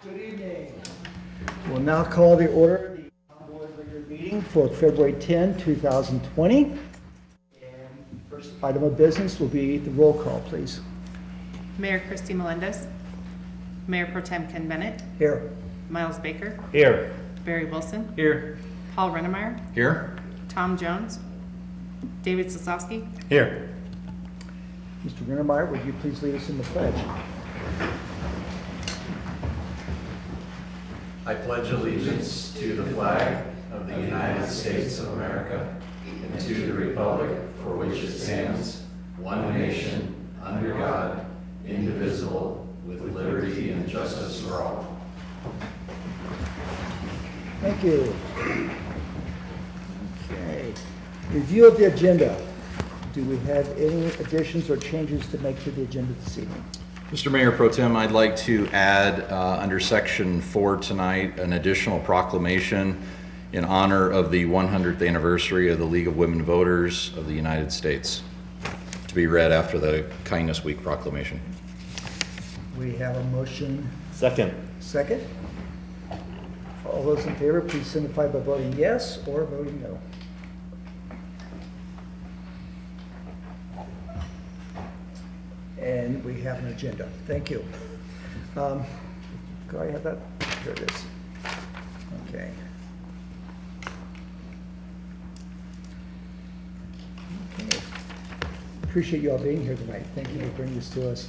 Good evening. We'll now call the order the board regular meeting for February 10, 2020. And first item of business will be the roll call, please. Mayor Christy Melendez, Mayor Pro Tem Ken Bennett, Here. Miles Baker, Here. Barry Wilson, Here. Paul Rennemeyer, Here. Tom Jones, David Sosowski, Here. Mr. Rennemeyer, would you please lead us in the pledge? I pledge allegiance to the flag of the United States of America and to the republic for which it stands, one nation, under God, indivisible, with liberty and justice for all. Thank you. Okay. Review of the agenda. Do we have any additions or changes to make to the agenda this evening? Mr. Mayor Pro Tem, I'd like to add under Section 4 tonight an additional proclamation in honor of the 100th anniversary of the League of Women Voters of the United States, to be read after the Kindness Week proclamation. We have a motion. Second. Second. All those in favor, please signify by voting yes or voting no. And we have an agenda. Thank you. Could I have that? Here it is. Okay. Okay. Appreciate you all being here tonight. Thank you for bringing this to us.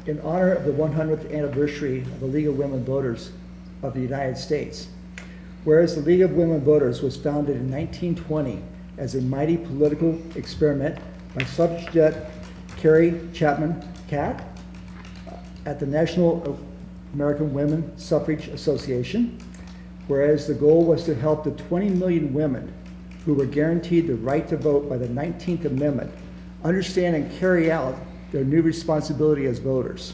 In honor of the 100th anniversary of the League of Women Voters of the United States, whereas the League of Women Voters was founded in 1920 as a mighty political experiment by suffragette Carrie Chapman Catt at the National American Women Suffrage Association, whereas the goal was to help the 20 million women who were guaranteed the right to vote by the 19th Amendment understand and carry out their new responsibility as voters.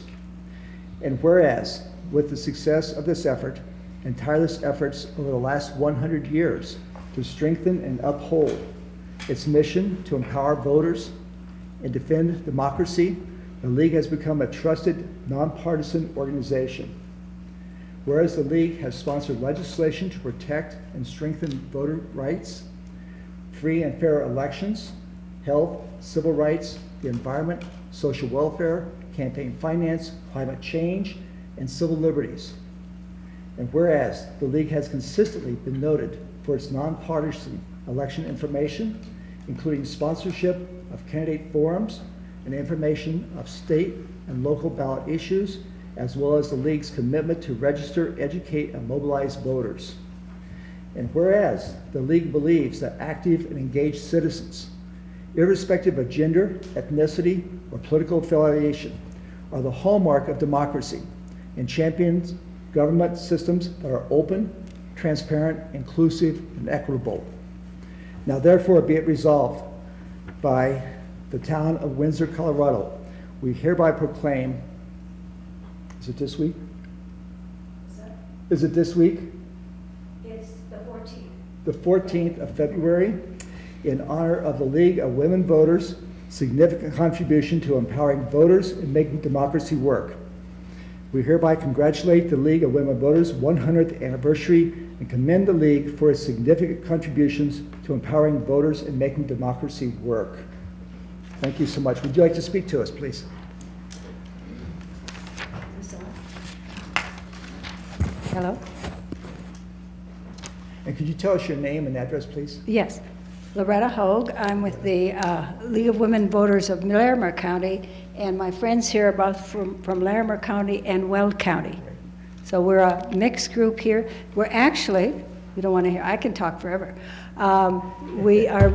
And whereas, with the success of this effort and tireless efforts over the last 100 years to strengthen and uphold its mission to empower voters and defend democracy, the League has become a trusted, nonpartisan organization. Whereas the League has sponsored legislation to protect and strengthen voter rights, free and fair elections, health, civil rights, the environment, social welfare, campaign finance, climate change, and civil liberties. And whereas the League has consistently been noted for its nonpartisan election information, including sponsorship of candidate forums and information of state and local ballot issues, as well as the League's commitment to register, educate, and mobilize voters. And whereas the League believes that active and engaged citizens, irrespective of gender, ethnicity, or political affiliation, are the hallmark of democracy and champions government systems that are open, transparent, inclusive, and equitable. Now therefore be it resolved by the town of Windsor, Colorado, we hereby proclaim, is it this week? Is it this week? It's the 14th. The 14th of February, in honor of the League of Women Voters' significant contribution to empowering voters and making democracy work. We hereby congratulate the League of Women Voters' 100th anniversary and commend the League for its significant contributions to empowering voters and making democracy work. Thank you so much. Would you like to speak to us, please? Hello? And could you tell us your name and address, please? Yes. Loretta Hogue. I'm with the League of Women Voters of Larimer County, and my friends here are both from Larimer County and Weld County. So we're a mixed group here. We're actually, you don't want to hear, I can talk forever. We are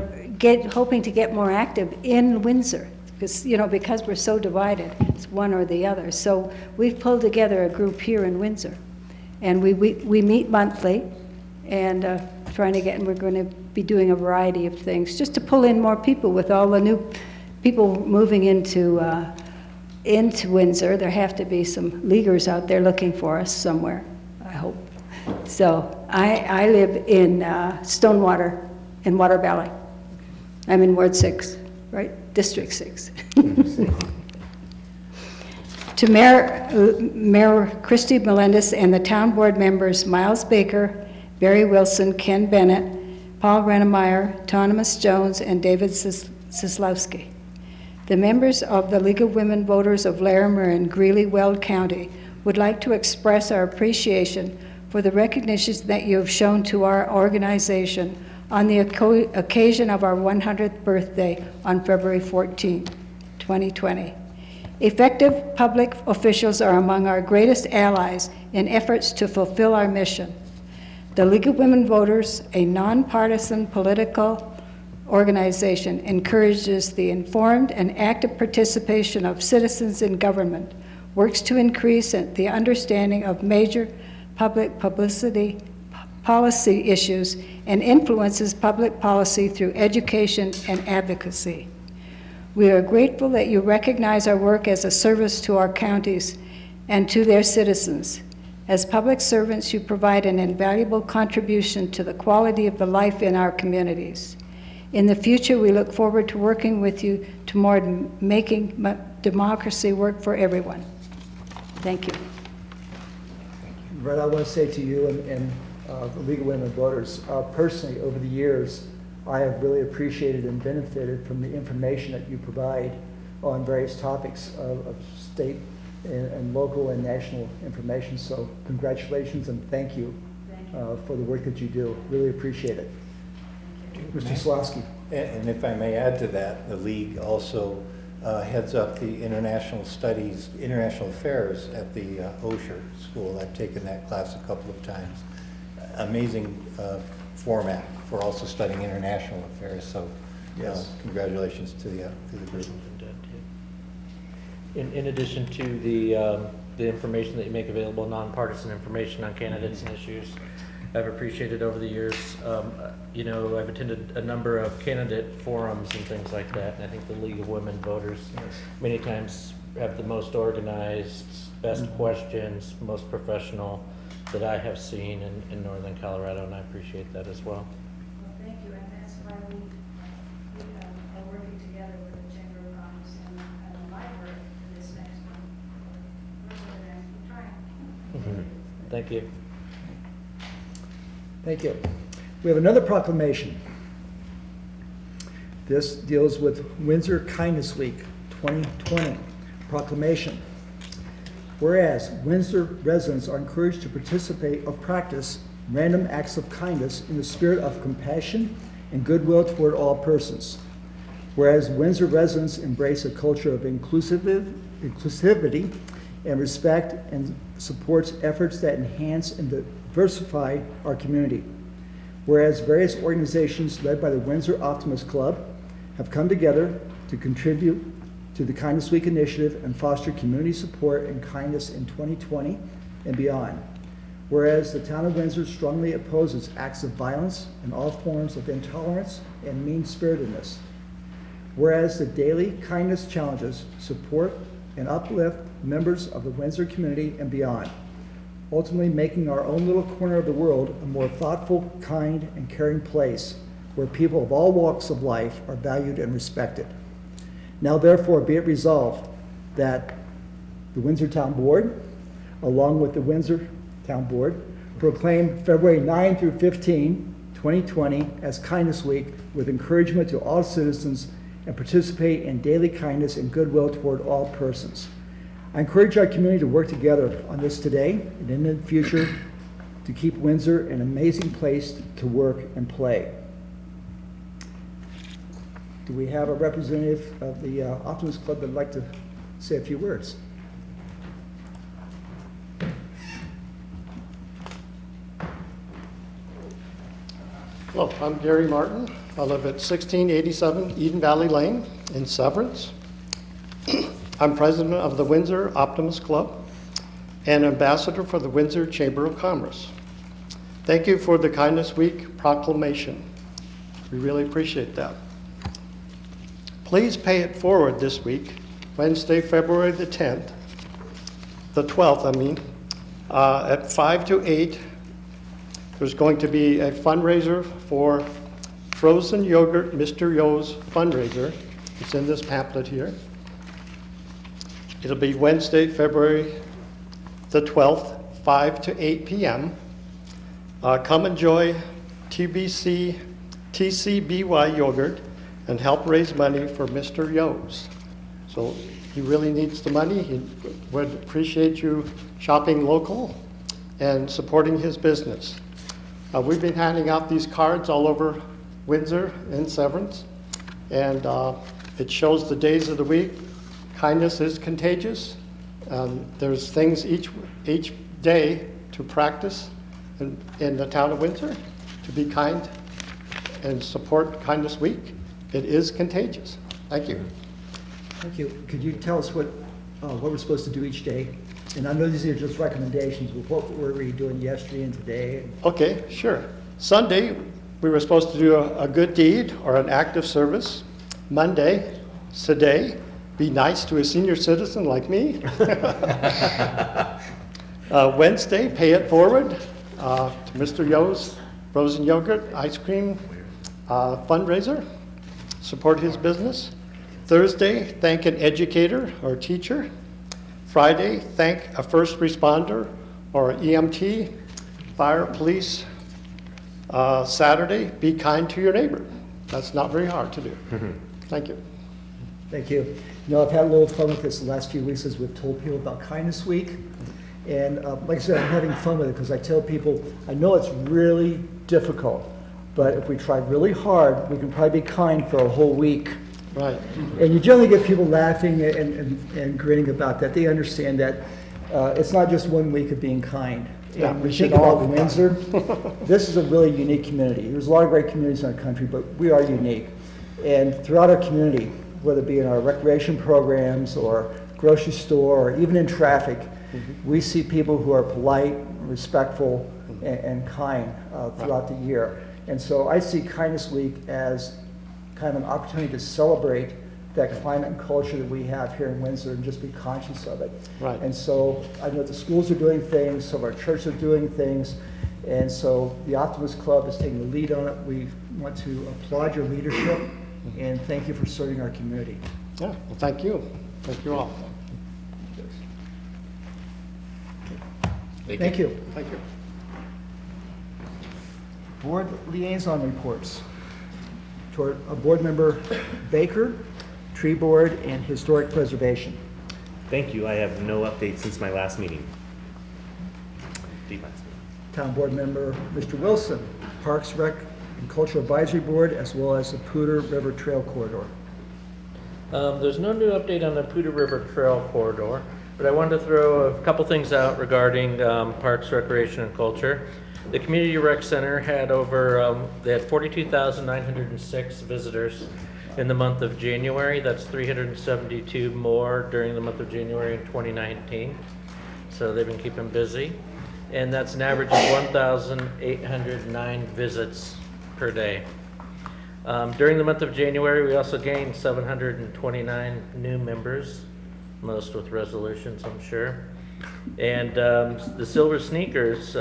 hoping to get more active in Windsor, because we're so divided, it's one or the other. So we've pulled together a group here in Windsor, and we meet monthly, and and we're going to be doing a variety of things just to pull in more people. With all the new people moving into Windsor, there have to be some leaguers out there looking for us somewhere, I hope. So I live in Stonewater in Water Valley. I'm in Ward 6, right? District 6. To Mayor Christy Melendez and the town board members Miles Baker, Barry Wilson, Ken Bennett, Paul Rennemeyer, Thomas Jones, and David Sislowski. The members of the League of Women Voters of Larimer and Greeley-Weld County would like to express our appreciation for the recognition that you have shown to our organization on the occasion of our 100th birthday on February 14, 2020. Effective public officials are among our greatest allies in efforts to fulfill our mission. The League of Women Voters, a nonpartisan political organization, encourages the informed and active participation of citizens in government, works to increase the understanding of major public policy issues, and influences public policy through education and advocacy. We are grateful that you recognize our work as a service to our counties and to their citizens. As public servants, you provide an invaluable contribution to the quality of the life in our communities. In the future, we look forward to working with you toward making democracy work for everyone. Thank you. Brett, I want to say to you and the League of Women Voters, personally, over the years, I have really appreciated and benefited from the information that you provide on various topics of state and local and national information. So congratulations and thank you for the work that you do. Really appreciate it. Mr. Slosky. And if I may add to that, the League also heads up the International Studies, International Affairs at the Osher School. I've taken that class a couple of times. Amazing format for also studying international affairs. So, yes, congratulations to the group. In addition to the information that you make available, nonpartisan information on candidates and issues, I've appreciated over the years. You know, I've attended a number of candidate forums and things like that, and I think the League of Women Voters many times have the most organized, best questions, most professional that I have seen in Northern Colorado, and I appreciate that as well. Well, thank you, and that's why we are working together with the Chamber of Commerce and the library for this next one. We're trying. Thank you. Thank you. We have another proclamation. This deals with Windsor Kindness Week 2020 proclamation. Whereas Windsor residents are encouraged to participate or practice random acts of kindness in the spirit of compassion and goodwill toward all persons. Whereas Windsor residents embrace a culture of inclusivity and respect and supports efforts that enhance and diversify our community. Whereas various organizations led by the Windsor Optimist Club have come together to contribute to the Kindness Week initiative and foster community support and kindness in 2020 and beyond. Whereas the town of Windsor strongly opposes acts of violence and all forms of intolerance and mean-spiritedness. Whereas the daily kindness challenges support and uplift members of the Windsor community and beyond, ultimately making our own little corner of the world a more thoughtful, kind, and caring place where people of all walks of life are valued and respected. Now therefore be it resolved that the Windsor Town Board, along with the Windsor Town Board, proclaim February 9 through 15, 2020 as Kindness Week with encouragement to all citizens and participate in daily kindness and goodwill toward all persons. I encourage our community to work together on this today and in the future to keep Windsor an amazing place to work and play. Do we have a representative of the Optimist Club that would like to say a few words? Hello, I'm Gary Martin. I live at 1687 Eden Valley Lane in Severance. I'm president of the Windsor Optimist Club and ambassador for the Windsor Chamber of Commerce. Thank you for the Kindness Week proclamation. We really appreciate that. Please pay it forward this week, Wednesday, February the 12th, at 5 to 8. There's going to be a fundraiser for Frozen Yogurt Mr. Yo's fundraiser. It's in this pamphlet here. It'll be Wednesday, February the 12th, 5 to 8 p.m. Come enjoy TCBY yogurt and help raise money for Mr. Yo's. So he really needs the money. He would appreciate you shopping local and supporting his business. We've been handing out these cards all over Windsor and Severance, and it shows the days of the week. Kindness is contagious. There's things each day to practice in the town of Windsor to be kind and support Kindness Week. It is contagious. Thank you. Thank you. Could you tell us what we're supposed to do each day? And I know these are just recommendations, but what were we doing yesterday and today? Okay, sure. Sunday, we were supposed to do a good deed or an act of service. Monday, today, be nice to a senior citizen like me. Wednesday, pay it forward to Mr. Yo's frozen yogurt, ice cream fundraiser, support his business. Thursday, thank an educator or teacher. Friday, thank a first responder or EMT, fire, police. Saturday, be kind to your neighbor. That's not very hard to do. Thank you. Thank you. You know, I've had a little fun with this the last few weeks as we've told people about Kindness Week. And like I said, I'm having fun with it because I tell people, I know it's really difficult, but if we try really hard, we can probably be kind for a whole week. Right. And you generally get people laughing and grinning about that. They understand that it's not just 1 week of being kind. Yeah, And we we should think all about be Windsor. This is a really unique community. There's a lot of great communities in our country, but we are unique. And throughout our community, whether it be in our recreation programs or grocery store or even in traffic, we see people who are polite, respectful, and kind throughout the year. And so I see Kindness Week as kind of an opportunity to celebrate that climate and culture that we have here in Windsor and just be conscious of it. Right. And so I know the schools are doing things, some of our churches are doing things, and so the Optimist Club is taking the lead on it. We want to applaud your leadership and thank you for serving our community. Yeah, well, thank you. Thank you all. Thank you. Thank you. Board liaison reports. Toward Board Member Baker, Tree Board, and Historic Preservation. Thank you. I have no updates since my last meeting. Town Board Member Mr. Wilson, Parks, Rec, and Cultural Advisory Board, as well as the Poudre River Trail Corridor. There's no new update on the Poudre River Trail Corridor, but I wanted to throw a couple things out regarding Parks, Recreation, and Culture. The Community Rec Center had they had 42,906 visitors in the month of January. That's 372 more during the month of January in 2019. So they've been keeping busy. And that's an average of 1,809 visits per day. During the month of January, we also gained 729 new members, most with resolutions, I'm sure. And the Silver Sneakers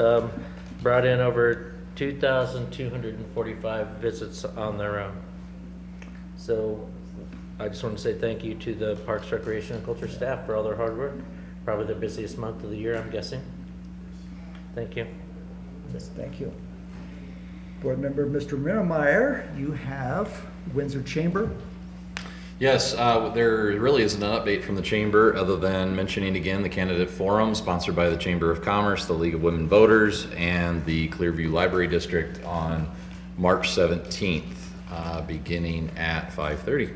brought in over 2,245 visits on their own. So I just want to say thank you to the Parks, Recreation, and Culture staff for all their hard work. Probably the busiest month of the year, I'm guessing. Thank you. Yes, thank you. Board Member Mr. Minnemeyer, you have Windsor Chamber. Yes, there really isn't an update from the Chamber other than mentioning again the candidate forum sponsored by the Chamber of Commerce, the League of Women Voters, and the Clearview Library District on March 17th, beginning at 5:30.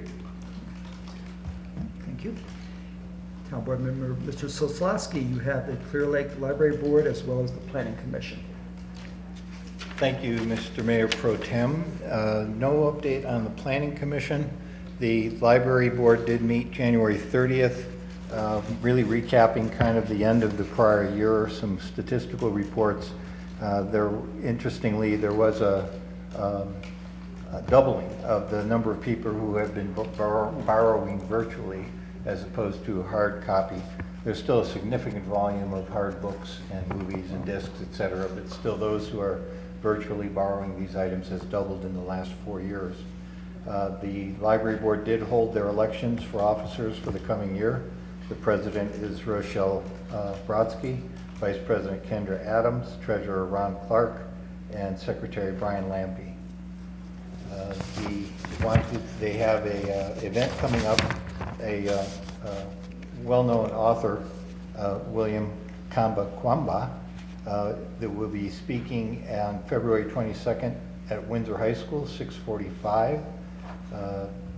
Thank you. Town Board Member Mr. Soslowski, you have the Clear Lake Library Board as well as the Planning Commission. Thank you, Mr. Mayor Pro Tem. No update on the Planning Commission. The Library Board did meet January 30th, really recapping kind of the end of the prior year, some statistical reports. Interestingly, there was a doubling of the number of people who have been borrowing virtually as opposed to a hard copy. There's still a significant volume of hard books and movies and discs, et cetera, but still those who are virtually borrowing these items has doubled in the last 4 years. The Library Board did hold their elections for officers for the coming year. The president is Rochelle Brodsky, Vice President Kendra Adams, Treasurer Ron Clark, and Secretary Brian Lampy. They have a event coming up. A well-known author, William Kamba Kwamba, that will be speaking on February 22nd at Windsor High School, 6:45.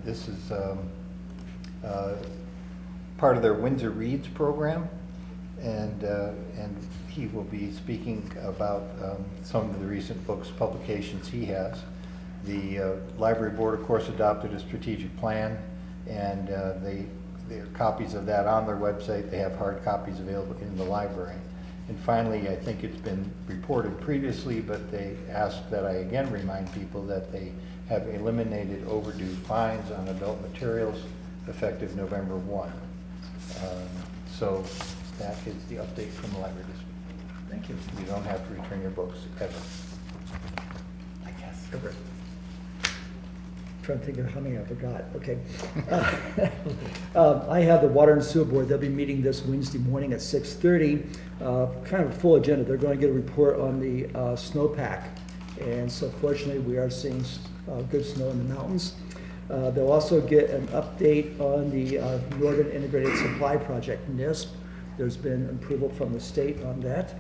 This is part of their Windsor Reads program, and he will be speaking about some of the recent books, publications he has. The library board, of course, adopted a strategic plan, and there are copies of that on their website. They have hard copies available in the library. And finally, I think it's been reported previously, but they asked that I again remind people that they have eliminated overdue fines on adult materials effective November 1. So that is the update from the library district. Thank you. You don't have to return your books ever. I guess. Ever. Trying to think of how many I forgot. Okay. I have the Water and Sewer Board. They'll be meeting this Wednesday morning at 6:30. Kind of a full agenda. They're going to get a report on the snowpack. And so fortunately, we are seeing good snow in the mountains. They'll also get an update on the Northern Integrated Supply Project, NISP. There's been approval from the state on that.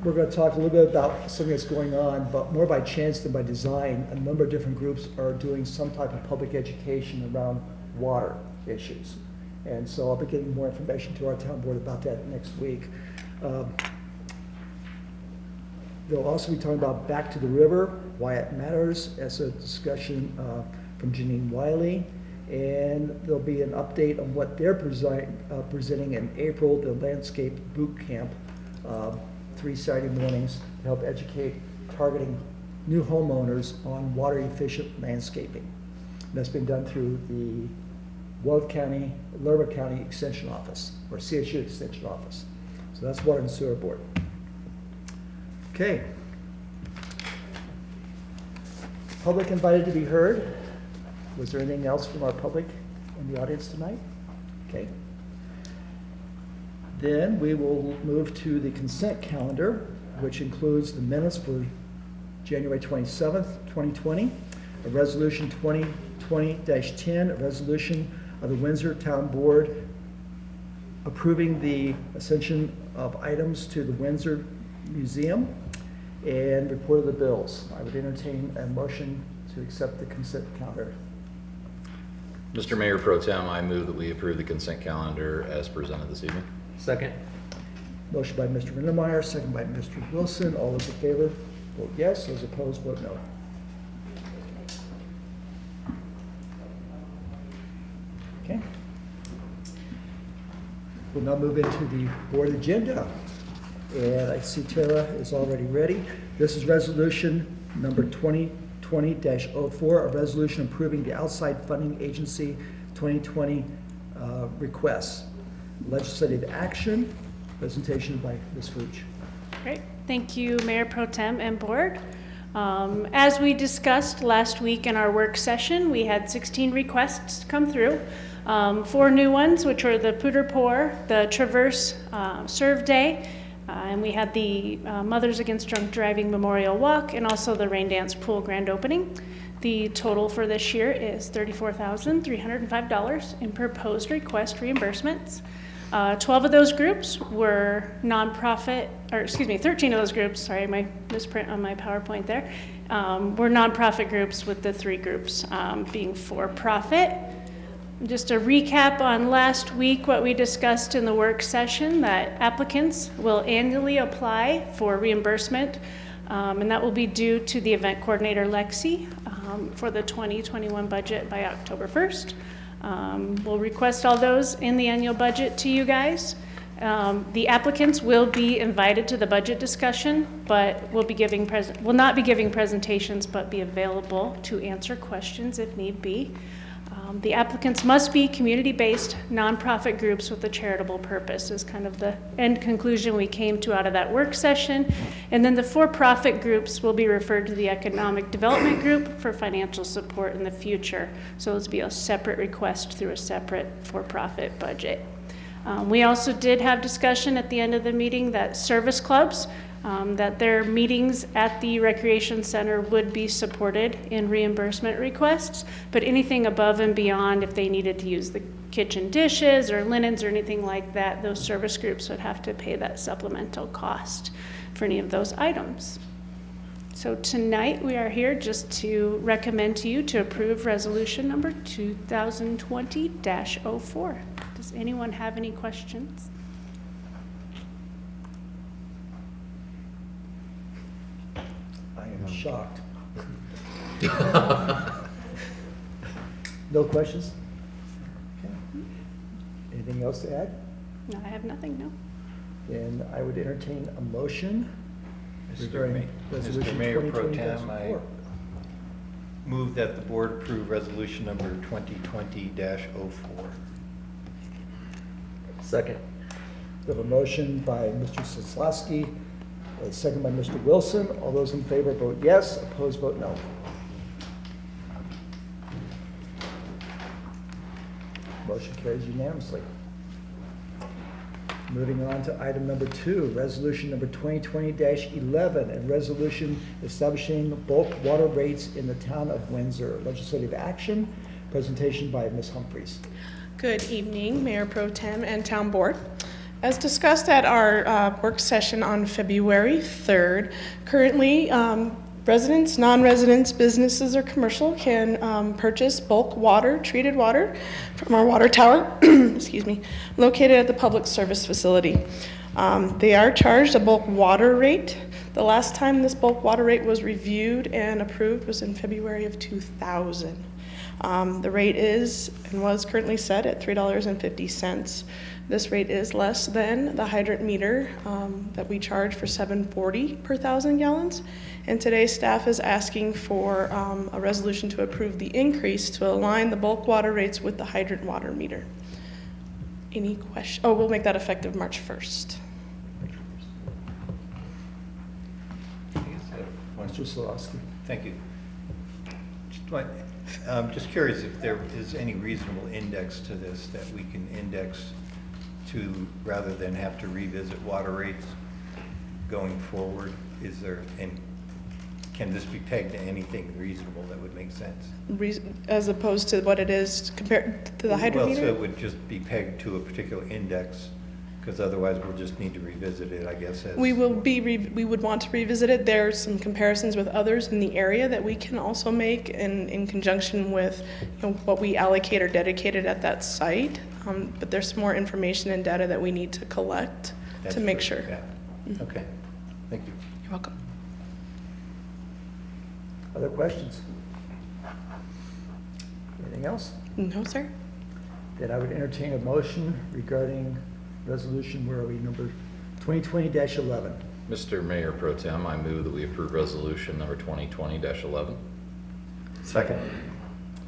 We're going to talk a little bit about something that's going on, but more by chance than by design. A number of different groups are doing some type of public education around water issues. And so I'll be getting more information to our town board about that next week. They'll also be talking about Back to the River, why it matters, as a discussion from Janine Wiley. And there'll be an update on what they're presenting in April, the Landscape Boot Camp, 3 Saturday mornings to help educate targeting new homeowners on water efficient landscaping. And that's been done through the Lerma County Extension Office, or CSU Extension Office. So that's Water and Sewer Board. Okay. Public invited to be heard. Was there anything else from our public in the audience tonight? Okay. Then we will move to the consent calendar, which includes the minutes for January 27th, 2020, a resolution 2020-10, a resolution of the Windsor Town Board approving the ascension of items to the Windsor Museum, and report of the bills. I would entertain a motion to accept the consent calendar. Mr. Mayor Pro Tem, I move that we approve the consent calendar as presented this evening. Second. Motion by Mr. Lindemeyer, second by Mr. Wilson. All those in favor, vote yes. Those opposed, vote no. Okay. We'll now move into the board agenda. And I see Tara is already ready. This is resolution number 2020-04, a resolution approving the outside funding agency 2020 requests. Legislative action, presentation by Ms. Fuchs. Great. Thank you, Mayor Pro Tem and Board. As we discussed last week in our work session, we had 16 requests come through. 4 new ones, which were the Pooter Pour, the Traverse Serve Day, and we had the Mothers Against Drunk Driving Memorial Walk, and also the Rain Dance Pool Grand Opening. The total for this year is $34,305 in proposed request reimbursements. 12 of those groups were nonprofit, or excuse me, 13 of those groups, sorry, my misprint on my PowerPoint there, were nonprofit groups, with the 3 groups being for-profit. Just a recap on last week, what we discussed in the work session, that applicants will annually apply for reimbursement, and that will be due to the event coordinator, Lexi, for the 2021 budget by October 1st. We'll request all those in the annual budget to you guys. The applicants will be invited to the budget discussion, but will not be giving presentations, but be available to answer questions if need be. The applicants must be community-based nonprofit groups with a charitable purpose is kind of the end conclusion we came to out of that work session. And then the for-profit groups will be referred to the Economic Development Group for financial support in the future. So it'll be a separate request through a separate for-profit budget. We also did have discussion at the end of the meeting that service clubs, that their meetings at the recreation center would be supported in reimbursement requests, but anything above and beyond, if they needed to use the kitchen dishes or linens or anything like that, those service groups would have to pay that supplemental cost for any of those items. So tonight we are here just to recommend to you to approve resolution number 2020-04. Does anyone have any questions? I am shocked. No questions? Okay. Anything else to add? No, I have nothing, no. Then I would entertain a motion regarding Mr. resolution Mayor Pro 2020-04. Tem, I move that the board approve resolution number 2020-04. Second. We have a motion by Mr. Soslowski, a second by Mr. Wilson. All those in favor vote yes, opposed vote no. Motion carries unanimously. Moving on to item number 2, resolution number 2020-11, a resolution establishing bulk water rates in the town of Windsor. Legislative action, presentation by Ms. Humphries. Good evening, Mayor Pro Tem and Town Board. As discussed at our work session on February 3rd, currently residents, non-residents, businesses, or commercial can purchase bulk water, treated water, from our water tower, excuse me, located at the public service facility. They are charged a bulk water rate. The last time this bulk water rate was reviewed and approved was in February of 2000. The rate is and was currently set at $3.50. This rate is less than the hydrant meter that we charge for $7.40 per 1,000 gallons. And today staff is asking for a resolution to approve the increase to align the bulk water rates with the hydrant water meter. Any question? Oh, we'll make that effective March 1st. Mr. Soslowski. Thank you. I'm just curious if there is any reasonable index to this that we can index to rather than have to revisit water rates going forward. Is there, and can this be pegged to anything reasonable that would make sense? As opposed to what it is compared to the hydrant meter? Well, so it would just be pegged to a particular index, because otherwise we'll just need to revisit it, I guess. We would want to revisit it. There's some comparisons with others in the area that we can also make in conjunction with what we allocate or dedicated at that site. But there's some more information and data that we need to collect to make sure. Yeah. Mm-hmm. Okay, thank you. You're welcome. Other questions? Anything else? No, sir. Then I would entertain a motion regarding resolution, where are we, number 2020-11. Mr. Mayor Pro Tem, I move that we approve resolution number 2020-11. Second.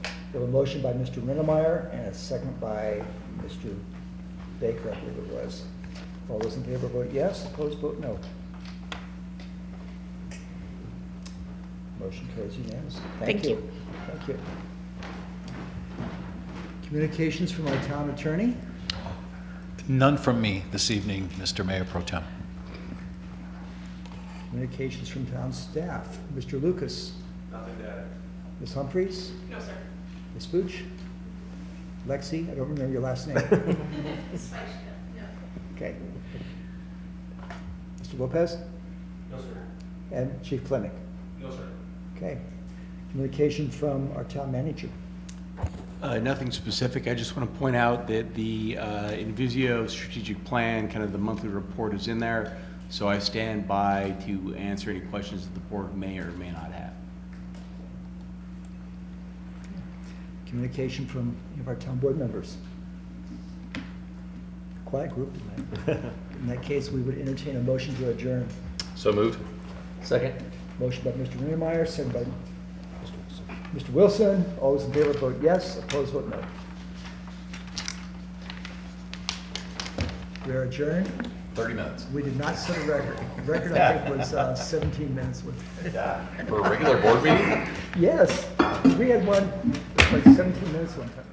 We have a motion by Mr. Rinnemeyer and a second by Mr. Baker, I believe it was. All those in favor vote yes, opposed vote no. Motion carries unanimously. Thank you. Thank you. Communications from our town attorney. None from me this evening, Mr. Mayor Pro Tem. Communications from town staff. Mr. Lucas. Nothing to add. Ms. Humphries. No, sir. Ms. Pooch. Lexi, I don't remember your last name. Okay. Mr. Lopez. No, sir. And Chief Klinick. No, sir. Okay. Communication from our town manager. Nothing specific. I just want to point out that the Invisio strategic plan, kind of the monthly report, is in there. So I stand by to answer any questions that the board may or may not have. Communication from any of our town board members. Quiet group tonight. In that case, we would entertain a motion to adjourn. So moved. Second. Motion by Mr. Rinnemeyer, second by Mr. Wilson. Mr. Wilson, all those in favor vote yes, opposed vote no. We are adjourned. 30 minutes. We did not set a record. The record, I think, was 17 minutes. For a regular board meeting? Yes, we had one, like 17 minutes one time.